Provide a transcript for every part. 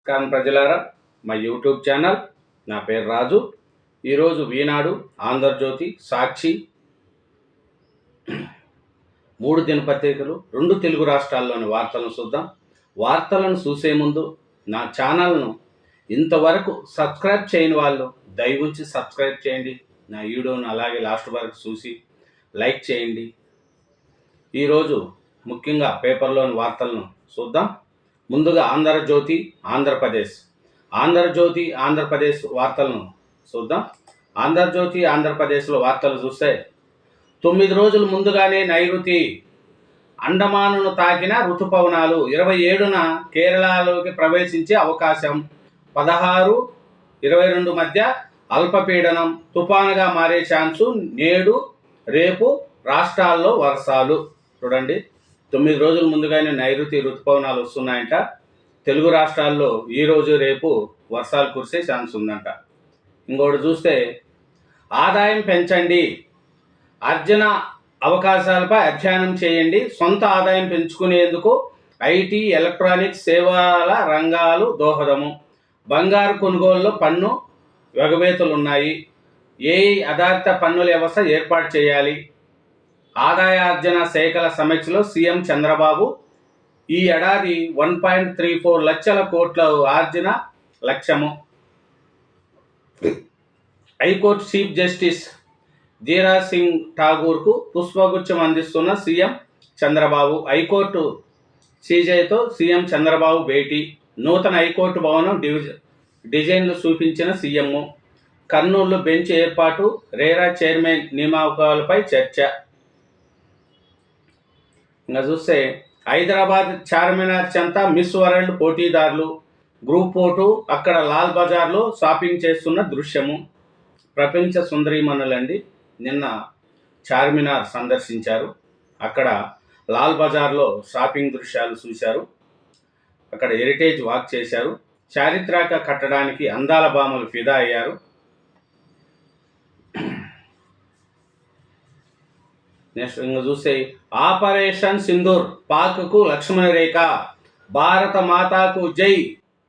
నమస్కారం ప్రజలారా, మా యూట్యూబ్ ఛానల్. నా పేరు రాజు. ఈరోజు ఈనాడు, ఆంధ్రజ్యోతి, సాక్షి 3 దినపత్రికలు 2 తెలుగు రాష్ట్రాల్లోని వార్తలను చూద్దాం. వార్తలను చూసే ముందు నా ఛానల్ను ఇంతవరకు సబ్స్క్రైబ్ చేయని వాళ్ళు దయవుంచి సబ్స్క్రైబ్ చేయండి. నా వీడియోను అలాగే లాస్ట్ వరకు చూసి లైక్ చేయండి. ఈరోజు ముఖ్యంగా పేపర్లోని వార్తలను చూద్దాం. ముందుగా ఆంధ్రజ్యోతి ఆంధ్రప్రదేశ్ వార్తలను చూద్దాం. ఆంధ్రజ్యోతి ఆంధ్రప్రదేశ్లో వార్తలు చూస్తే 9 రోజుల ముందుగానే నైరుతి అండమానును తాకిన ఋతుపవనాలు 27న కేరళలోకి ప్రవేశించే అవకాశం. 16-22 మధ్య అల్పపీడనం తుఫానుగా మారే ఛాన్సు. నేడు రేపు రాష్ట్రాల్లో వర్షాలు. చూడండి, 9 రోజుల ముందుగానే నైరుతి ఋతుపవనాలు వస్తున్నాయంట. తెలుగు రాష్ట్రాల్లో ఈరోజు రేపు వర్షాలు కురిసే ఛాన్స్ ఉందంట. ఇంకోటి చూస్తే ఆదాయం పెంచండి, అర్జన అవకాశాలపై అధ్యయనం చేయండి. సొంత ఆదాయం పెంచుకునేందుకు ఐటీ, ఎలక్ట్రానిక్స్ సేవల రంగాలు దోహదము. బంగారు కొనుగోలులో పన్ను ఎగవేతలున్నాయి. ఏఐ ఆధారిత పన్నుల వ్యవస్థ ఏర్పాటు చేయాలి. ఆదాయార్జన శాఖల సమీక్షలో సీఎం చంద్రబాబు ఈ ఏడాది 1.34 లక్షల కోట్ల ఆర్జన లక్ష్యము. హైకోర్టు చీఫ్ జస్టిస్ ధీరా సింగ్ ఠాగూర్కు పుష్పగుచ్చం అందిస్తున్న సీఎం చంద్రబాబు. హైకోర్టు సీజేతో సీఎం చంద్రబాబు భేటీ. నూతన హైకోర్టు భవనం డిజైన్లు చూపించిన సీఎం. కర్నూలులో బెంచ్ ఏర్పాటు, రేరా చైర్మన్ నియామకాలపై చర్చ. ఇంకా చూస్తే హైదరాబాద్ చార్మినార్ చెంత మిస్ వరల్డ్ పోటీదారులు గ్రూప్ ఫోటో. అక్కడ లాల్ బజార్లో షాపింగ్ చేస్తున్న దృశ్యము. ప్రపంచ సుందరీమణులండి నిన్న చార్మినార్ సందర్శించారు. అక్కడ లాల్ బజార్లో షాపింగ్ దృశ్యాలు చూశారు. అక్కడ హెరిటేజ్ వాక్ చేశారు. చారిత్రక కట్టడానికి అందాల భామలు ఫిదా అయ్యారు. నెక్స్ట్ ఇంకా చూస్తే ఆపరేషన్ సింధూర్, పాక్కు లక్ష్మణ రేఖ. భారత మాతాకు జై.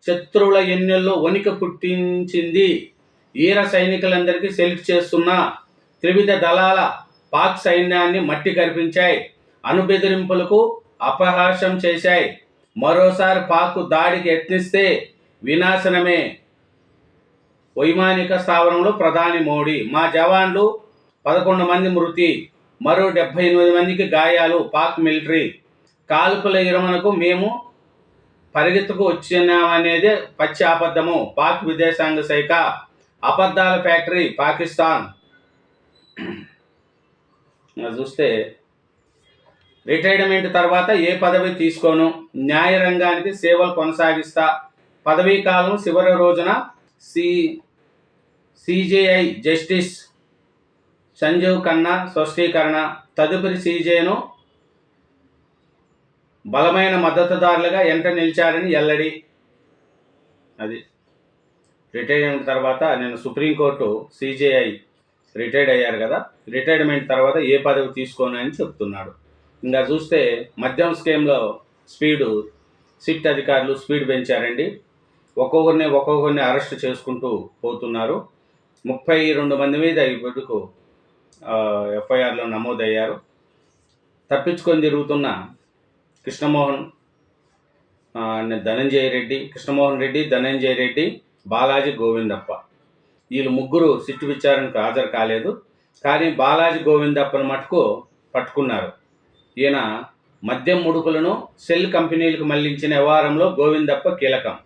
శత్రువుల ఎన్నెల్లో వణిక పుట్టించింది. ఈర సైనికులందరికీ సెలెక్ట్ చేస్తున్న త్రివిధ దళాల పాక్ సైన్యాన్ని మట్టి కరిపించాయి. అణుబెదిరింపులకు అపహాస్యం చేశాయి. మరోసారి పాక్ దాడికి యత్నిస్తే వినాశనమే. వైమానిక స్థావరంలో ప్రధాని మోడీ. మా జవాన్లు 11 మంది మృతి, మరో 78 మందికి గాయాలు. పాక్ మిలిటరీ. కాల్పుల విరమణకు మేము పరిగెత్తుకు వచ్చినామనేదే పచ్చి అబద్ధము. పాక్ విదేశాంగ శాఖ. అబద్ధాల ఫ్యాక్టరీ పాకిస్తాన్. చూస్తే రిటైర్మెంట్ తర్వాత ఏ పదవి తీసుకోను, న్యాయ రంగానికి సేవలు కొనసాగిస్తా. పదవీ కాలం చివరి రోజున సిజేఐ జస్టిస్ సంజీవ్ ఖన్నా స్పష్టీకరణ. తదుపరి సీజేను బలమైన మద్దతుదారులుగా ఎంట నిలిచారని వెల్లడి. అది రిటైర్మెంట్ తర్వాత నేను సుప్రీంకోర్టు సిజేఐ రిటైర్డ్ అయ్యారు కదా, రిటైర్మెంట్ తర్వాత ఏ పదవి తీసుకోను అని చెప్తున్నాడు. ఇంకా చూస్తే మద్యం స్కీమ్లో సిట్ అధికారులు స్పీడ్ పెంచారండి. ఒక్కొక్కరిని అరెస్ట్ చేసుకుంటూ పోతున్నారు. 32 మంది మీద ఇప్పటికు ఎఫ్ఐఆర్లో నమోదయ్యారు. తప్పించుకొని తిరుగుతున్న కృష్ణమోహన్ రెడ్డి, బాలాజీ గోవిందప్ప, వీళ్ళు ముగ్గురు సిట్టు విచారణకు హాజరు కాలేదు. కానీ బాలాజీ గోవిందప్పను మటుకు పట్టుకున్నారు. ఈయన మద్యం ముడుపులను సెల్ కంపెనీలకు మళ్లించిన వ్యవహారంలో గోవిందప్ప కీలకం.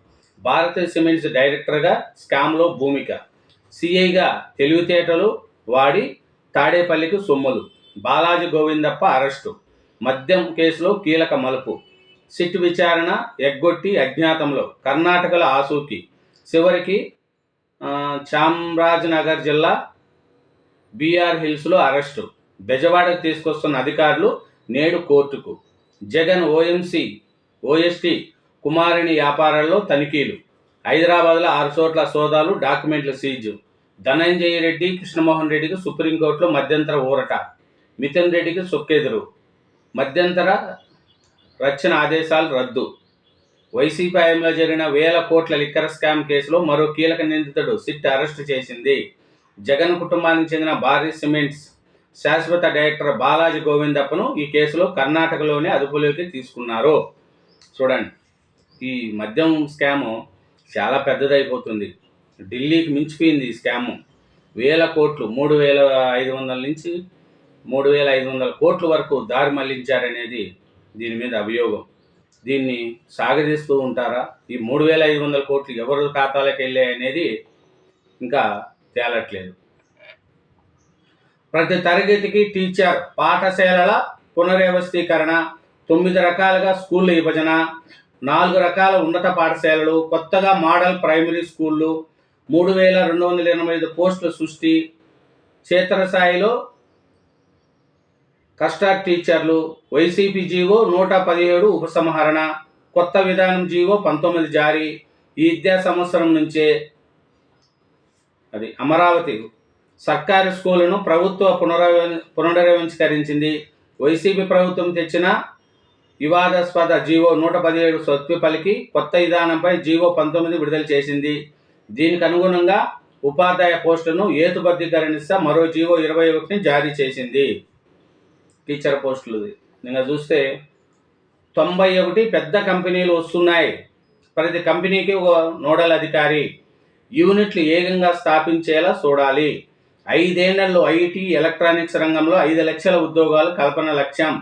భారతీయ సిమెంట్స్ డైరెక్టర్గా స్కామ్లో భూమిక. సిఐగా తెలివితేటలు వాడి తాడేపల్లికి సొమ్ములు. బాలాజీ గోవిందప్ప అరెస్టు. మద్యం కేసులో కీలక మలుపు. సిట్ విచారణ ఎగ్గొట్టి అజ్ఞాతంలో. కర్ణాటకలో ఆసూకి. చివరికి చామరాజనగర్ జిల్లా బీఆర్ హిల్స్లో అరెస్టు. బెజవాడకు తీసుకొస్తున్న అధికారులు నేడు కోర్టుకు. జగన్ ఓఎస్టీ కుమారుని వ్యాపారాల్లో తనిఖీలు. హైదరాబాద్లో 6 చోట్ల సోదాలు, డాక్యుమెంట్ల సీజు. ధనంజయ రెడ్డి, కృష్ణమోహన్ రెడ్డికి సుప్రీంకోర్టులో మధ్యంతర ఊరట. మిథున్ రెడ్డికి సొక్కెదురు. మధ్యంతర రక్షణ ఆదేశాలు రద్దు. వైసీపీ హయాంలో జరిగిన వేల కోట్ల లిక్కర్ స్కామ్ కేసులో మరో కీలక నిందితుడు సిట్ అరెస్టు చేసింది. జగన్ కుటుంబానికి చెందిన భారీ సిమెంట్స్ శాశ్వత డైరెక్టర్ బాలాజీ గోవిందప్పను ఈ కేసులో కర్ణాటకలోనే అదుపులోకి తీసుకున్నారు. చూడండి, ఈ మద్యం స్కాము చాలా పెద్దదైపోతుంది. ఢిల్లీకి మించిపోయింది ఈ స్కాము. వేల కోట్లు, 3,500 నుంచి 3,500 కోట్ల వరకు దారి మళ్లించారనేది దీని మీద అభియోగం. దీన్ని సాగదీస్తూ ఉంటారా? ఈ 3,500 కోట్లు ఎవరి ఖాతాలకు వెళ్ళాయి అనేది ఇంకా తేలట్లేదు. ప్రతి తరగతికి టీచర్, పాఠశాలల పునర్వ్యవస్థీకరణ, 9 రకాలుగా స్కూళ్ళ విభజన, 4 రకాల ఉన్నత పాఠశాలలు, కొత్తగా మోడల్ ప్రైమరీ స్కూళ్ళు, 3,285 పోస్టుల సృష్టి, క్షేత్రస్థాయిలో కస్టర్డ్ టీచర్లు, వైసీపీ జీవో 117 ఉపసంహరణ, కొత్త విధానం జీవో 19 జారీ. ఈ విద్యా సంవత్సరం నుంచే అమరావతి సర్కారీ స్కూళ్లను ప్రభుత్వ పునర్వ్యవస్థీకరించింది. వైసీపీ ప్రభుత్వం తెచ్చిన వివాదాస్పద జీవో 117 సొత్తు పలికి కొత్త విధానంపై జీవో 19 విడుదల చేసింది. దీనికి అనుగుణంగా ఉపాధ్యాయ పోస్టులను ఏతుబద్ధీకరణిస్తా మరో జీవో 21ని జారీ చేసింది. టీచర్ పోస్టులు నిన్న చూస్తే 91 పెద్ద కంపెనీలు వస్తున్నాయి. ప్రతి కంపెనీకి ఒక నోడల్ అధికారి, యూనిట్లు ఏకంగా స్థాపించేలా చూడాలి. 5 ఏళ్లలో ఐటీ, ఎలక్ట్రానిక్స్ రంగంలో 5 లక్షల ఉద్యోగాలు కల్పన లక్ష్యం.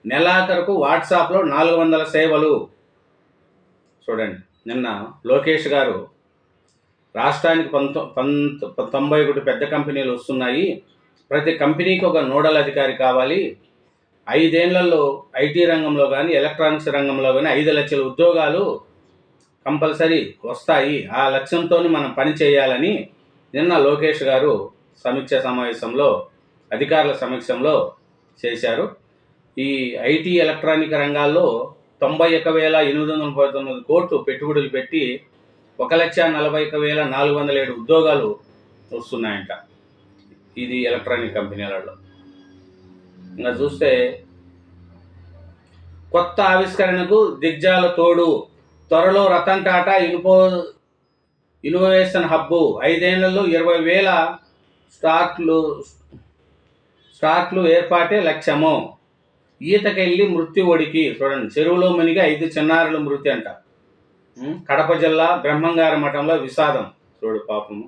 నెలాఖరుకు వాట్సాప్లో 400 సేవలు. చూడండి, నిన్న లోకేష్ గారు రాష్ట్రానికి 91 పెద్ద కంపెనీలు వస్తున్నాయి, ప్రతి కంపెనీకి ఒక నోడల్ అధికారి కావాలి, 5 ఏళ్లలో ఐటీ రంగంలో కానీ ఎలక్ట్రానిక్స్ రంగంలో కానీ 5 లక్షల ఉద్యోగాలు కంపల్సరీ వస్తాయి, ఆ లక్ష్యంతో మనం పని చేయాలని నిన్న లోకేష్ గారు సమీక్ష సమావేశంలో అధికారుల సమక్షంలో చేశారు. ఈ ఐటీ, ఎలక్ట్రానిక్ రంగాల్లో 91,819 కోట్లు పెట్టుబడులు పెట్టి 1,40,407 ఉద్యోగాలు వస్తున్నాయంట. ఇది ఎలక్ట్రానిక్ కంపెనీలలో. ఇంకా చూస్తే కొత్త ఆవిష్కరణకు దిగ్గజాల తోడు, త్వరలో రతన్ టాటా ఇన్నోవేషన్ హబ్బు, 5 ఏళ్లలో 20,000 స్టార్ట్లు ఏర్పాటే లక్ష్యము. ఈతకెళ్ళి మృత్యు ఒడికి. చూడండి, చెరువులో మునిగి 5 చిన్నారుల మృతి అంట. కడప జిల్లా బ్రహ్మంగారి మఠంలో విషాదం. చూడు పాపము,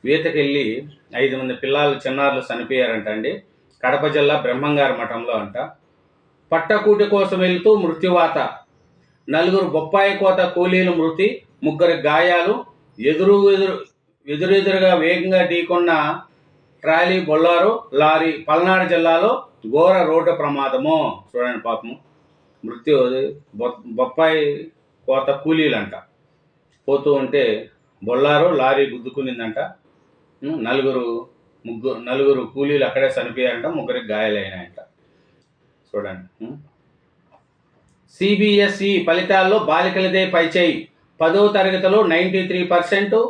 ఈతకెళ్ళి 5 మంది పిల్లలు చిన్నారులు చనిపోయారంట అండి. కడప జిల్లా బ్రహ్మంగారి మఠంలో అంట. పట్టకూటి కోసం వెళుతూ మృత్యువాత, 4 బొప్పాయి కోత కూలీలు మృతి, 3 గాయాలు. ఎదురెదురుగా వేగంగా ఢీకొన్న ట్రాలీ, బొల్లారు, లారీ. పల్నాడు జిల్లాలో ఘోర రోడ్డు ప్రమాదము. చూడండి పాపము, మృత్యు బొప్పాయి కోత కూలీలంట. పోతూ ఉంటే బొల్లారు, లారీ గుద్దుకునిందంట. 4 కూలీలు అక్కడే చనిపోయారంట, 3 గాయాలైనాయంట. చూడండి, సిబిఎస్ఈ ఫలితాల్లో బాలికలదే పైచేయి. 10వ తరగతిలో 93%,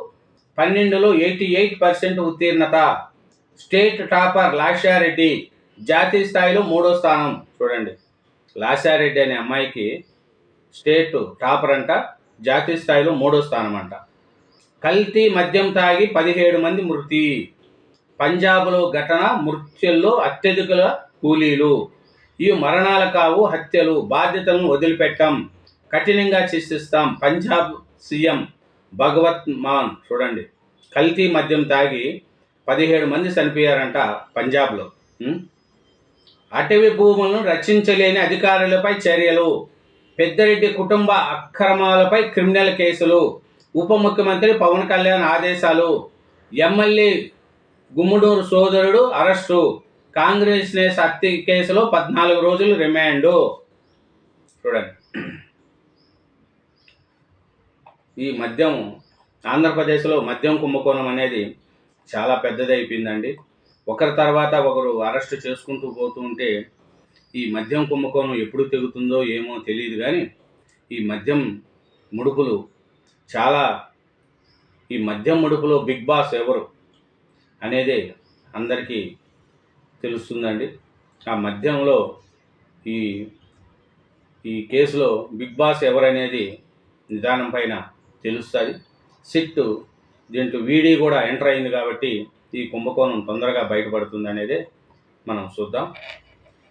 12లో 88% ఉత్తీర్ణత. స్టేట్ టాపర్ లాస్యారెడ్డి, జాతీయ స్థాయిలో 3వ స్థానం. చూడండి, లాస్యారెడ్డి అనే అమ్మాయికి స్టేట్ టాపర్ అంట, జాతీయ స్థాయిలో 3వ స్థానం అంట. కల్తీ మద్యం తాగి 17 మంది మృతి. పంజాబ్లో ఘటన, మృత్యుల్లో అత్యధికుల కూలీలు. ఇవి మరణాలు కావు, హత్యలు. బాధ్యతలను వదిలిపెట్టాం, కఠినంగా శిక్షిస్తాం. పంజాబ్ సీఎం భగవత్ మాన్. చూడండి, కల్తీ మద్యం తాగి 17 మంది చనిపోయారంట పంజాబ్లో. అటవీ భూములను రక్షించలేని అధికారులపై చర్యలు. పెద్దిరెడ్డి కుటుంబ అక్రమాలపై క్రిమినల్ కేసులు. ఉప ముఖ్యమంత్రి పవన్ కళ్యాణ్ ఆదేశాలు. ఎమ్మెల్యే గుమ్మడూరు సోదరుడు అరెస్టు. కాంగ్రెస్ నేత హత్య కేసులో 14 రోజులు రిమాండు. చూడండి, ఈ మద్యం ఆంధ్రప్రదేశ్లో మద్యం కుంభకోణం అనేది చాలా పెద్దదైపోయిందండి. ఒకరి తర్వాత ఒకరు అరెస్ట్ చేసుకుంటూ పోతూ ఉంటే ఈ మద్యం కుంభకోణం ఎప్పుడు తెగుతుందో ఏమో తెలియదు. కానీ ఈ మద్యం ముడుపులు చాలా, ఈ మద్యం ముడుపులో బిగ్ బాస్ ఎవరు అనేది అందరికీ తెలుస్తుందండి. ఆ మద్యంలో ఈ ఈ కేసులో బిగ్ బాస్ ఎవరనేది నిదానం పైన తెలుస్తుంది. సిట్ దీంట్లో వీడి కూడా ఎంటర్ అయింది కాబట్టి ఈ కుంభకోణం తొందరగా బయటపడుతుంది అనేది మనం చూద్దాం.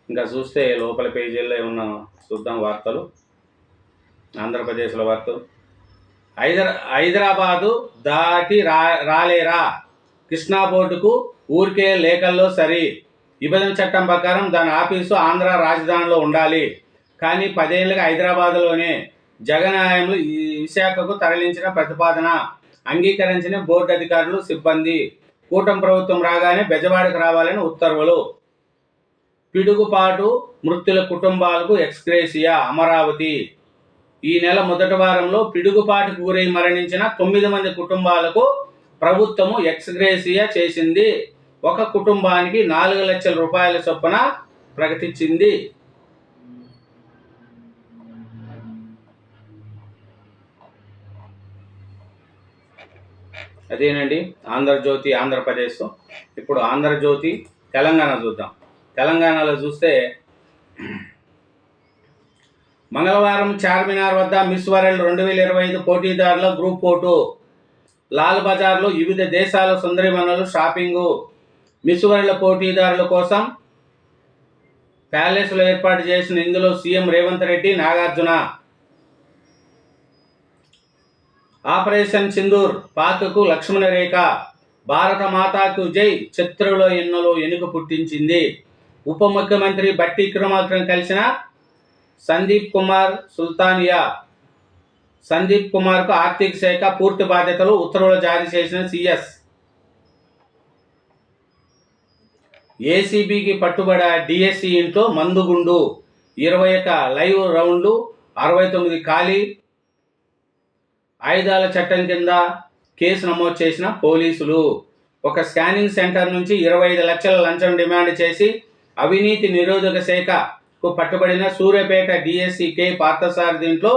ఇంకా చూస్తే లోపల పేజీల్లో ఉన్న చూద్దాం వార్తలు. ఆంధ్రప్రదేశ్లో వార్తలు. హైదరాబాదు దాటి రాలేరా, కృష్ణా బోర్డుకు ఊరికే లేఖల్లో సరి. విభజన చట్టం ప్రకారం దాని ఆఫీసు ఆంధ్ర రాజధానిలో ఉండాలి. కానీ 10 ఏళ్ళుగా హైదరాబాద్లోనే జగన్ హయాంలో విశాఖకు తరలించిన ప్రతిపాదన అంగీకరించిన బోర్డు అధికారులు, సిబ్బంది. కూటమి ప్రభుత్వం రాగానే బెజవాడకు రావాలని ఉత్తర్వులు. పిడుగుపాటు మృతుల కుటుంబాలకు ఎక్స్గ్రేషియా అమరావతి. ఈ నెల మొదటి వారంలో పిడుగుపాటుకు గురై మరణించిన 9 మంది కుటుంబాలకు ప్రభుత్వము ఎక్స్గ్రేషియా చేసింది. ఒక కుటుంబానికి 4 లక్షల రూపాయల చొప్పున ప్రకటించింది. అదేనండి ఆంధ్రజ్యోతి ఆంధ్రప్రదేశ్. ఇప్పుడు ఆంధ్రజ్యోతి తెలంగాణ చూద్దాం. తెలంగాణలో చూస్తే మంగళవారం చార్మినార్ వద్ద మిస్ వరల్డ్ 2025 పోటీదారుల గ్రూప్ ఫోటో. లాల్ బజార్లో వివిధ దేశాల సుందరిమణులు షాపింగు. మిస్ వరల్డ్ పోటీదారుల కోసం ప్యాలెస్లో ఏర్పాటు చేసిన ఇందులో సీఎం రేవంత్ రెడ్డి, నాగార్జున. ఆపరేషన్ సింధూర్, పాక్కు లక్ష్మణ రేఖ. భారత మాతాకు జై, చిత్రలో ఎన్నోలో ఎనుక పుట్టించింది. ఉప ముఖ్యమంత్రి బట్టి విక్రమార్కను కలిసిన సందీప్ కుమార్ సుల్తానియా. సందీప్ కుమార్కు ఆర్థిక శాఖ పూర్తి బాధ్యతలు, ఉత్తర్వులు జారీ చేసిన సీఎస్. ఏసీబీకి పట్టుబడ డిఎస్సి ఇంట్లో మందుగుండు. 21 లైవ్ రౌండ్లు, 69 ఖాళీ. ఆయుధాల చట్టం కింద కేసు నమోదు చేసిన పోలీసులు. ఒక స్కానింగ్ సెంటర్ నుంచి 25 లక్షల లంచం డిమాండ్ చేసి అవినీతి నిరోధక శాఖకు పట్టుబడిన సూర్యాపేట డిఎస్సి కె పార్థసారథి ఇంట్లో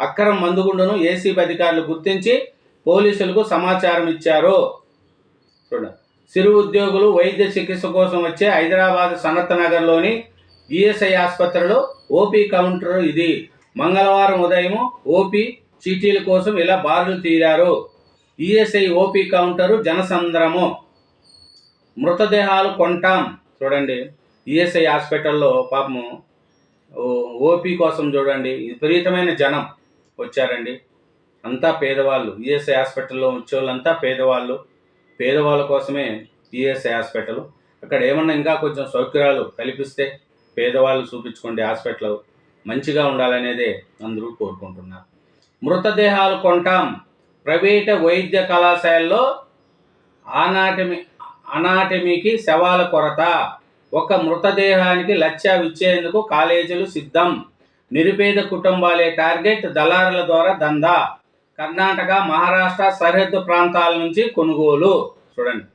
అక్రమ మందుగుండును ఏసీబీ అధికారులు గుర్తించి పోలీసులకు సమాచారం ఇచ్చారు. సిరు ఉద్యోగులు వైద్య చికిత్స కోసం వచ్చే హైదరాబాద్ సనత్ నగర్లోని ఈఎస్ఐ ఆసుపత్రిలో ఓపీ కౌంటర్ ఇది. మంగళవారం ఉదయం ఓపీ చీటీల కోసం ఇలా బారులు తీరారు. ఈఎస్ఐ ఓపీ కౌంటరు జనసంద్రము. మృతదేహాలు కొంటాం. చూడండి ఈఎస్ఐ హాస్పిటల్లో పాపము ఓపీ కోసం చూడండి విపరీతమైన జనం వచ్చారండి. అంతా పేదవాళ్ళు. ఈఎస్ఐ హాస్పిటల్లో వచ్చేవాళ్ళంతా పేదవాళ్ళు. పేదవాళ్ళ కోసమే ఈఎస్ఐ హాస్పిటల్. అక్కడ ఏమన్నా ఇంకా కొంచెం సౌకర్యాలు కల్పిస్తే పేదవాళ్ళు చూపించుకోండి. హాస్పిటల్ మంచిగా ఉండాలనేదే అందరూ కోరుకుంటున్నారు. మృతదేహాలు కొంటాం. ప్రైవేటు వైద్య కళాశాలలో అనాటమీకి శవాల కొరత. ఒక మృతదేహానికి లక్ష ఇచ్చేందుకు కాలేజీలు సిద్ధం. నిరుపేద కుటుంబాలే టార్గెట్, దళారుల ద్వారా దందా. కర్ణాటక, మహారాష్ట్ర సరిహద్దు ప్రాంతాల నుంచి కొనుగోలు. చూడండి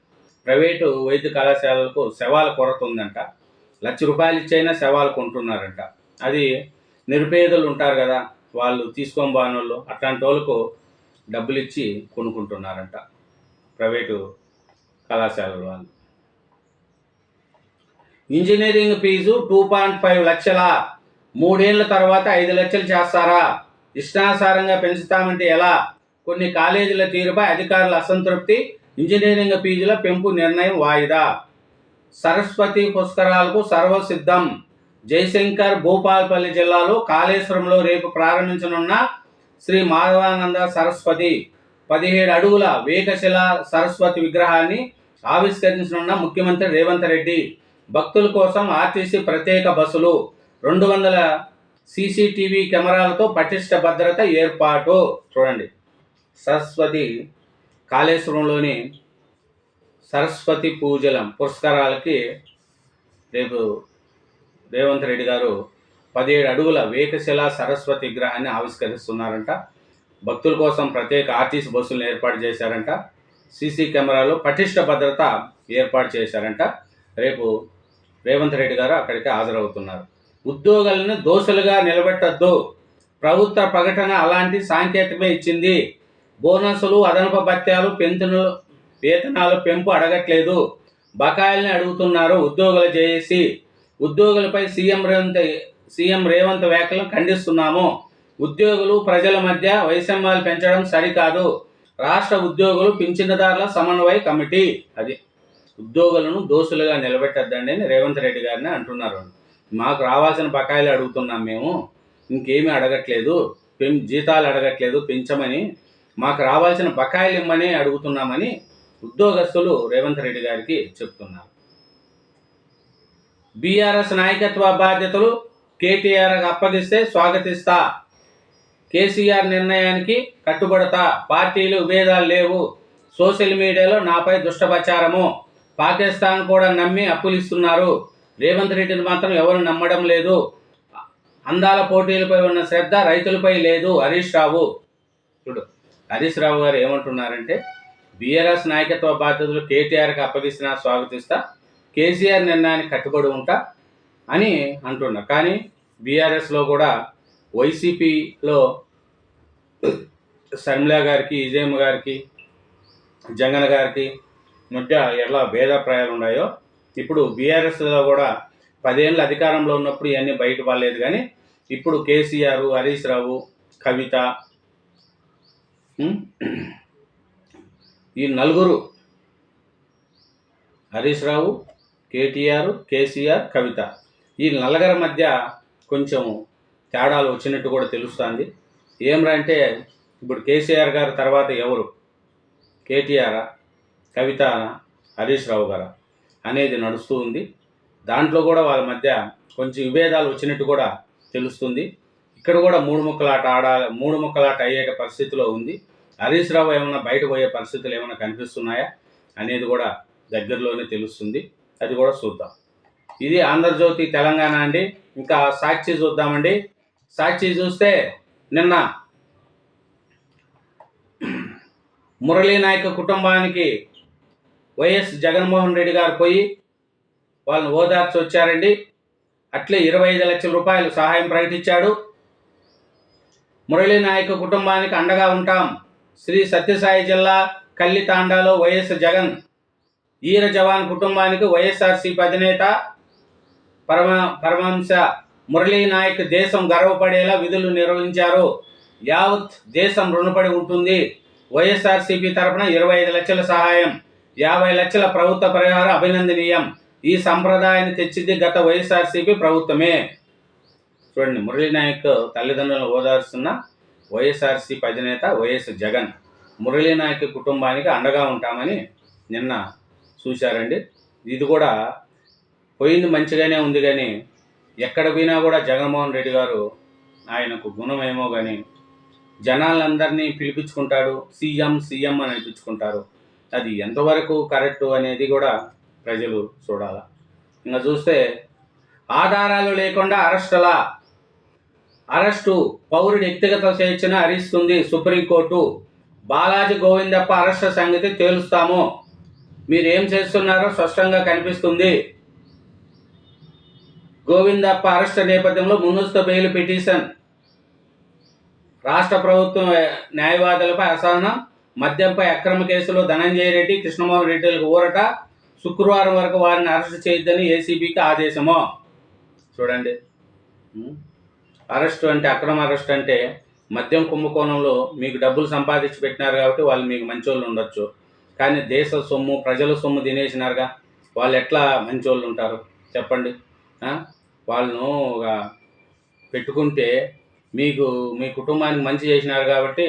ప్రైవేటు వైద్య కళాశాలలకు శవాల కొరత ఉందంట. ₹1,00,000 ఇచ్చైనా శవాలు కొంటున్నారంట. అది నిరుపేదలు ఉంటారు కదా, వాళ్ళు తీసుకొని బానోళ్ళు, అట్లాంటి వాళ్ళకు డబ్బులు ఇచ్చి కొనుక్కుంటున్నారంట ప్రైవేటు కళాశాలల వాళ్ళు. ఇంజనీరింగ్ ఫీజు 2.5 లక్షల. 3 ఏళ్ల తర్వాత 5 లక్షలు చేస్తారా? ఇష్టానుసారంగా పెంచుతామంటే ఎలా? కొన్ని కాలేజీల తీరుపై అధికారుల అసంతృప్తి. ఇంజనీరింగ్ ఫీజుల పెంపు నిర్ణయం వాయిదా. సరస్వతి పుష్కరాలకు సర్వసిద్ధం. జయశంకర్ భూపాలపల్లి జిల్లాలో కాళేశ్వరంలో రేపు ప్రారంభించనున్న శ్రీ మాధవానంద సరస్వతి 17 అడుగుల వేకశిల సరస్వతి విగ్రహాన్ని ఆవిష్కరించనున్న ముఖ్యమంత్రి రేవంత్ రెడ్డి. భక్తుల కోసం ఆర్టీసీ ప్రత్యేక బస్సులు, 200 సీసీటీవీ కెమెరాలతో పటిష్ట భద్రత ఏర్పాటు. చూడండి సరస్వతి కాళేశ్వరంలోని సరస్వతి పూజల పురస్కారాలకి రేపు రేవంత్ రెడ్డి గారు 17 అడుగుల వేకశిల సరస్వతి విగ్రహాన్ని ఆవిష్కరిస్తున్నారంట. భక్తుల కోసం ప్రత్యేక ఆర్టీసీ బస్సులను ఏర్పాటు చేశారంట. సీసీ కెమెరాలో పటిష్ట భద్రత ఏర్పాటు చేశారంట. రేపు రేవంత్ రెడ్డి గారు అక్కడికి హాజరవుతున్నారు. ఉద్యోగులను దోషులుగా నిలబెట్టద్దు. ప్రభుత్వ ప్రకటన అలాంటి సాంకేతికమే ఇచ్చింది. బోనసులు, అదనపు భత్యాలు, వేతనాలు పెంపు అడగట్లేదు, బకాయిల్ని అడుగుతున్నారు ఉద్యోగుల జేఏసీ. ఉద్యోగులపై సీఎం రేవంత్ సీఎం రేవంత్ వ్యాఖ్యలను ఖండిస్తున్నాము. ఉద్యోగులు ప్రజల మధ్య వైషమ్యాలు పెంచడం సరికాదు. రాష్ట్ర ఉద్యోగులు పింఛనుదారుల సమన్వయ కమిటీ అది ఉద్యోగులను దోషులుగా నిలబెట్టద్దండి అని రేవంత్ రెడ్డి గారిని అంటున్నారు. మాకు రావాల్సిన బకాయిలు అడుగుతున్నాం, మేము ఇంకేమీ అడగట్లేదు, జీతాలు అడగట్లేదు పెంచమని, మాకు రావాల్సిన బకాయిలు ఇమ్మని అడుగుతున్నామని ఉద్యోగస్తులు రేవంత్ రెడ్డి గారికి చెప్తున్నారు. బీఆర్ఎస్ నాయకత్వ బాధ్యతలు కేటీఆర్ అప్పగిస్తే స్వాగతిస్తా, కేసీఆర్ నిర్ణయానికి కట్టుబడతా, పార్టీలు విభేదాలు లేవు, సోషల్ మీడియాలో నాపై దుష్టప్రచారము, పాకిస్తాన్ కూడా నమ్మి అప్పులిస్తున్నారు, రేవంత్ రెడ్డిని మాత్రం ఎవరు నమ్మడం లేదు, అందాల పోటీలపై ఉన్న శ్రద్ధ రైతులపై లేదు. హరీష్ రావు చూడు, హరీష్ రావు గారు ఏమంటున్నారంటే, బీఆర్ఎస్ నాయకత్వ బాధ్యతలు కేటీఆర్కి అప్పగిస్తున్నా స్వాగతిస్తా, కేసీఆర్ నిర్ణయానికి కట్టుబడి ఉంటా అని అంటున్నారు. కానీ బీఆర్ఎస్లో కూడా వైసీపీలో షర్మిల గారికి, విజయమ్మ గారికి, జగన్ గారికి మధ్య ఎలా భేదాభిప్రాయాలు ఉన్నాయో ఇప్పుడు బీఆర్ఎస్లో కూడా 10 ఏళ్ళు అధికారంలో ఉన్నప్పుడు ఇవన్నీ బయట పడలేదు. కానీ ఇప్పుడు కేసీఆర్, హరీష్ రావు, కవిత, ఈ నలుగురు, హరీష్ రావు, కేటీఆర్, కేసీఆర్, కవిత, ఈ నలుగురి మధ్య కొంచెం తేడాలు వచ్చినట్టు కూడా తెలుస్తుంది. ఏమంటే ఇప్పుడు కేసీఆర్ గారు తర్వాత ఎవరు, కేటీఆర్, కవిత, హరీష్ రావు గారు అనేది నడుస్తూ ఉంది. దాంట్లో కూడా వాళ్ళ మధ్య కొంచెం విభేదాలు వచ్చినట్టు కూడా తెలుస్తుంది. ఇక్కడ కూడా మూడు ముక్కలాట అయ్యే పరిస్థితిలో ఉంది. హరీష్ రావు ఏమైనా బయట పోయే పరిస్థితులు ఏమైనా కనిపిస్తున్నాయా అనేది కూడా దగ్గరలోనే తెలుస్తుంది. అది కూడా చూద్దాం. ఇది ఆంధ్రజ్యోతి తెలంగాణ అండి. ఇంకా సాక్షి చూద్దామండి. సాక్షి చూస్తే నిన్న మురళీ నాయక్ కుటుంబానికి వైఎస్ జగన్మోహన్ రెడ్డి గారు పోయి వాళ్ళని ఓదార్చి వచ్చారండి. అట్లే 25 లక్షల రూపాయలు సహాయం ప్రకటించాడు. మురళీ నాయక్ కుటుంబానికి అండగా ఉంటాం. శ్రీ సత్యసాయి జిల్లా కల్లితాండాలో వైఎస్ జగన్ ఈర జవాన్ కుటుంబానికి వైఎస్ఆర్సీపీ అధినేత పరమహంస మురళీ నాయక్ దేశం గర్వపడేలా విధులు నిర్వహించారు. యావత్ దేశం రుణపడి ఉంటుంది. వైఎస్ఆర్సీపీ తరఫున 25 లక్షల సహాయం, 50 లక్షల ప్రభుత్వ పరిహారం అభినందనీయం. ఈ సంప్రదాయాన్ని తెచ్చింది గత వైఎస్ఆర్సీపీ ప్రభుత్వమే. చూడండి, మురళీ నాయక్ తల్లిదండ్రులను ఓదార్చున్న వైఎస్ఆర్సీపీ అధినేత వైఎస్ జగన్ మురళీ నాయక్ కుటుంబానికి అండగా ఉంటామని నిన్న చూశారండి. ఇది కూడా పోయింది మంచిగానే ఉంది. కానీ ఎక్కడ పోయినా కూడా జగన్మోహన్ రెడ్డి గారు ఆయనకు గుణమేమో కానీ జనాలందరినీ పిలిపించుకుంటాడు, సీఎం అని అనిపించుకుంటారు. అది ఎంతవరకు కరెక్టు అనేది కూడా ప్రజలు చూడాలి. ఇంకా చూస్తే ఆధారాలు లేకుండా అరెస్టు పౌరుడి వ్యక్తిగత స్వేచ్ఛను హరిస్తుంది సుప్రీంకోర్టు. బాలాజీ గోవిందప్ప అరెస్టు సంగతి తేలుస్తాము, మీరేం చేస్తున్నారో స్పష్టంగా కనిపిస్తుంది. గోవిందప్ప అరెస్టు నేపథ్యంలో ముందస్తు బెయిల్ పిటిషన్, రాష్ట్ర ప్రభుత్వం న్యాయవాదులపై అసహనం, మద్యంపై అక్రమ కేసులో ధనంజయ రెడ్డి, కృష్ణమోహన్ రెడ్డిలకు ఊరట, శుక్రవారం వరకు వారిని అరెస్టు చేయొద్దని ఏసీబీకి ఆదేశము. చూడండి, అరెస్టు అంటే అక్రమ అరెస్ట్ అంటే మద్యం కుంభకోణంలో మీకు డబ్బులు సంపాదించి పెట్టినారు కాబట్టి వాళ్ళు మీకు మంచోళ్ళు ఉండొచ్చు. కానీ దేశ సొమ్ము, ప్రజల సొమ్ము తినేసినారుగా, వాళ్ళు ఎట్లా మంచోళ్ళు ఉంటారు చెప్పండి? వాళ్ళను పెట్టుకుంటే మీకు మీ కుటుంబానికి మంచి చేసినారు కాబట్టి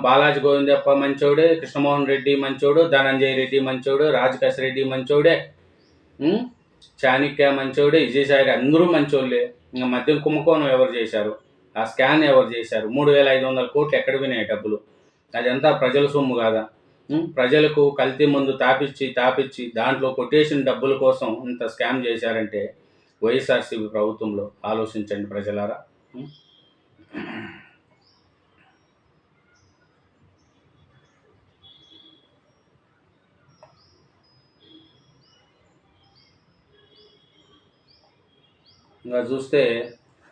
బాలాజీ గోవిందప్ప మంచోడే, కృష్ణమోహన్ రెడ్డి మంచోడు, ధనంజయ రెడ్డి మంచోడు, రాజకేశ్ రెడ్డి మంచోడే, చాణక్య మంచోడే, విజయసాయి అందరూ మంచోళ్ళే. ఇంకా మద్యం కుంభకోణం ఎవరు చేశారు? ఆ స్కాన్ ఎవరు చేశారు? 3,500 కోట్లు ఎక్కడ వినాయి డబ్బులు? అదంతా ప్రజల సొమ్ము కాదా? ప్రజలకు కల్తీ మందు తాపిచ్చి దాంట్లో కొటేషన్ డబ్బుల కోసం ఇంత స్కామ్ చేశారంటే వైఎస్ఆర్సీపీ ప్రభుత్వంలో ఆలోచించండి ప్రజలారా. ఇంకా చూస్తే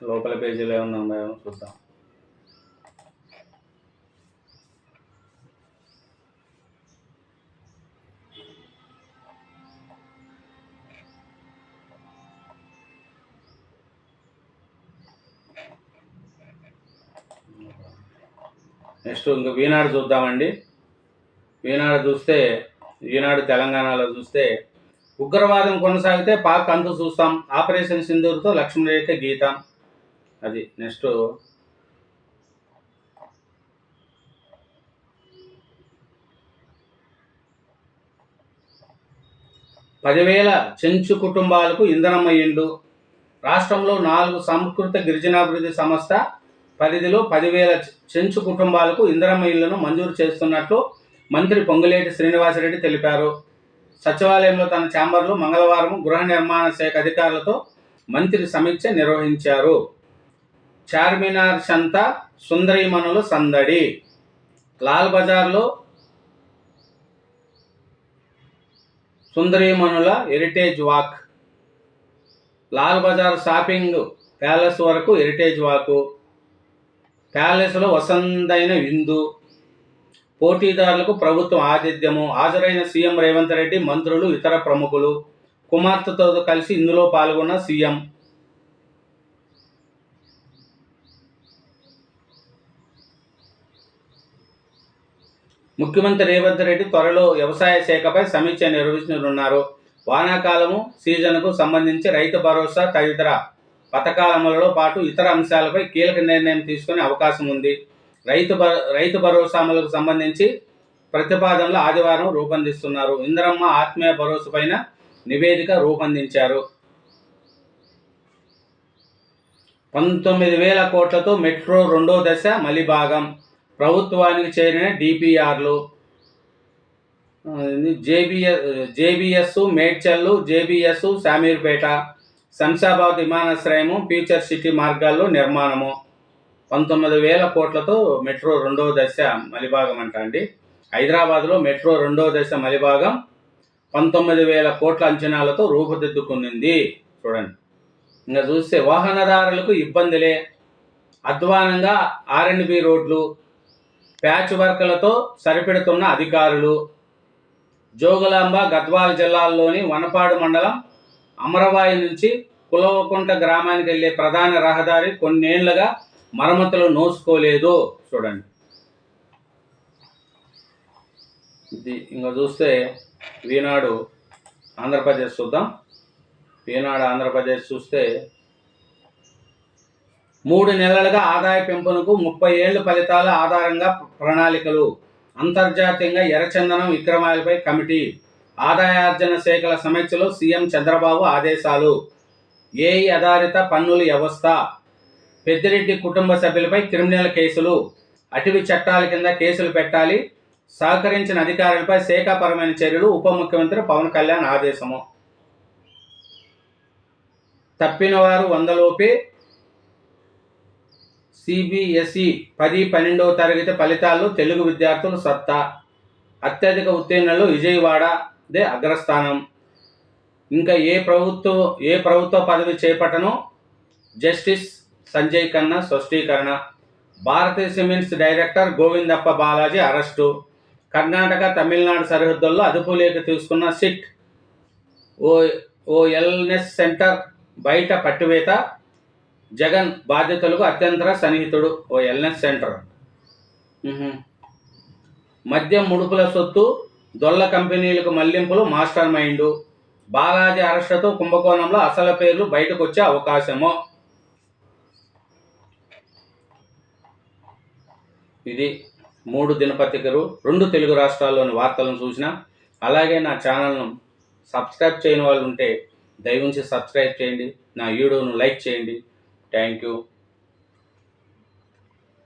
లోపల పేజీలో ఏమన్నా ఉన్నాయో చూద్దాం. నెక్స్ట్ ఇంకా ఈనాడు చూద్దామండి. ఈనాడు చూస్తే, ఈనాడు తెలంగాణలో చూస్తే, ఉగ్రవాదం కొనసాగితే పాక్ అంతు చూస్తాం, ఆపరేషన్ సింధూర్తో లక్ష్మణరేఖ గీతం. అది నెక్స్ట్ 10,000 చెంచు కుటుంబాలకు ఇంధనమ్మ ఇండ్లు. రాష్ట్రంలో 4 సంస్కృత గిరిజనాభివృద్ధి సంస్థ పరిధిలో 10,000 చెంచు కుటుంబాలకు ఇంధనమ్మ ఇళ్లను మంజూరు చేస్తున్నట్లు మంత్రి పొంగులేటి శ్రీనివాసరెడ్డి తెలిపారు. సచివాలయంలో తన ఛాంబర్లో మంగళవారం గృహ నిర్మాణ శాఖ అధికారులతో మంత్రి సమీక్ష నిర్వహించారు. చార్మినార్ సంత సుందరీమణుల సందడి. లాల్ బజార్లో సుందరీమణుల heritage walk. Lal Bazar shopping palace వరకు హెరిటేజ్ వాకు. ప్యాలెస్లో వసంతైన విందు. పోటీదారులకు ప్రభుత్వం ఆతిథ్యము. హాజరైన సీఎం రేవంత్ రెడ్డి, మంత్రులు, ఇతర ప్రముఖులు. కుమార్తెతో కలిసి ఇందులో పాల్గొన్న సీఎం. ముఖ్యమంత్రి రేవంత్ రెడ్డి త్వరలో వ్యవసాయ శాఖపై సమీక్ష నిర్వహించనున్నారు. వానాకాలము సీజన్కు సంబంధించి రైతు భరోసా తదితర పథకాల అమలులో పాటు ఇతర అంశాలపై కీలక నిర్ణయం తీసుకునే అవకాశం ఉంది. రైతు భరోసా అమలుకు సంబంధించి ప్రతిపాదనలు ఆదివారం రూపొందిస్తున్నారు. ఇందిరమ్మ ఆత్మీయ భరోసా పైన నివేదిక రూపొందించారు. 19,000 కోట్లతో మెట్రో రెండో దశ మలిభాగం. ప్రభుత్వానికి చేరిన డిపిఆర్లు. జేబీఎస్ మేడ్చల్లు, జేబీఎస్ శామీర్పేట, శంషాబాద్ విమానాశ్రయము, ఫ్యూచర్ సిటీ మార్గాల్లో నిర్మాణము. 19,000 కోట్లతో మెట్రో రెండో దశ మలిభాగం అంట అండి. హైదరాబాద్లో మెట్రో రెండో దశ మలిభాగం 19,000 కోట్ల అంచనాలతో రూపుదిద్దుకుంది. చూడండి. ఇంకా చూస్తే వాహనదారులకు ఇబ్బందులే. అధ్వానంగా R&B రోడ్లు. ప్యాచ్ వర్క్లతో సరిపెడుతున్న అధికారులు. జోగులాంబ, గద్వాల జిల్లాల్లోని వనపాడు మండలం అమరవాయి నుంచి కులవకుంట గ్రామానికి వెళ్ళే ప్రధాన రహదారి కొన్నేళ్లుగా మరమ్మతులు నోసుకోలేదు. చూడండి. ఇది ఇంకా చూస్తే ఈనాడు ఆంధ్రప్రదేశ్ చూద్దాం. ఈనాడు ఆంధ్రప్రదేశ్ చూస్తే 3 నెలలుగా ఆదాయ పెంపునకు 30 ఏళ్ల ఫలితాల ఆధారంగా ప్రణాళికలు. అంతర్జాతీయంగా ఎర్రచందనం విక్రమాలపై కమిటీ. ఆదాయార్జన శాఖల సమీక్షలో సీఎం చంద్రబాబు ఆదేశాలు. ఏఐ ఆధారిత పన్నుల వ్యవస్థ. పెద్దిరెడ్డి కుటుంబ సభ్యులపై క్రిమినల్ కేసులు. అటవీ చట్టాల కింద కేసులు పెట్టాలి. సహకరించిన అధికారులపై శాఖాపరమైన చర్యలు. ఉప ముఖ్యమంత్రి పవన్ కళ్యాణ్ ఆదేశము. తప్పిన వారు 100 లోపే. CBSE 10-12వ తరగతి ఫలితాల్లో తెలుగు విద్యార్థులు సత్తా. అత్యధిక ఉత్తీర్ణులు విజయవాడదే అగ్రస్థానం. ఇంకా ఏ ప్రభుత్వ పదవి చేపట్టనో జస్టిస్ సంజయ్ ఖన్నా స్పష్టీకరణ. Bharatiya cements director Govindappa Balaji arrest. Karnataka, Tamil Nadu సరిహద్దుల్లో అదుపులోకి తీసుకున్న సిట్. ఓ వెల్నెస్ సెంటర్ బయట పట్టివేత. జగన్ బాధితులకు అత్యంత సన్నిహితుడు. ఓ వెల్నెస్ సెంటర్. మద్యం ముడుపుల సొత్తు. దొల్ల కంపెనీలకు మళ్లింపులు మాస్టర్ మైండ్. బాలాజీ అరెస్టుతో కుంభకోణంలో అసలు పేర్లు బయటకు వచ్చే అవకాశము. ఇది 3 దినపత్రికలు 2 తెలుగు రాష్ట్రాల్లోని వార్తలను చూసిన. అలాగే నా ఛానల్ను సబ్స్క్రైబ్ చేయని వాళ్ళు ఉంటే దయవుంచి సబ్స్క్రైబ్ చేయండి. నా వీడియోను లైక్ చేయండి. Thank you.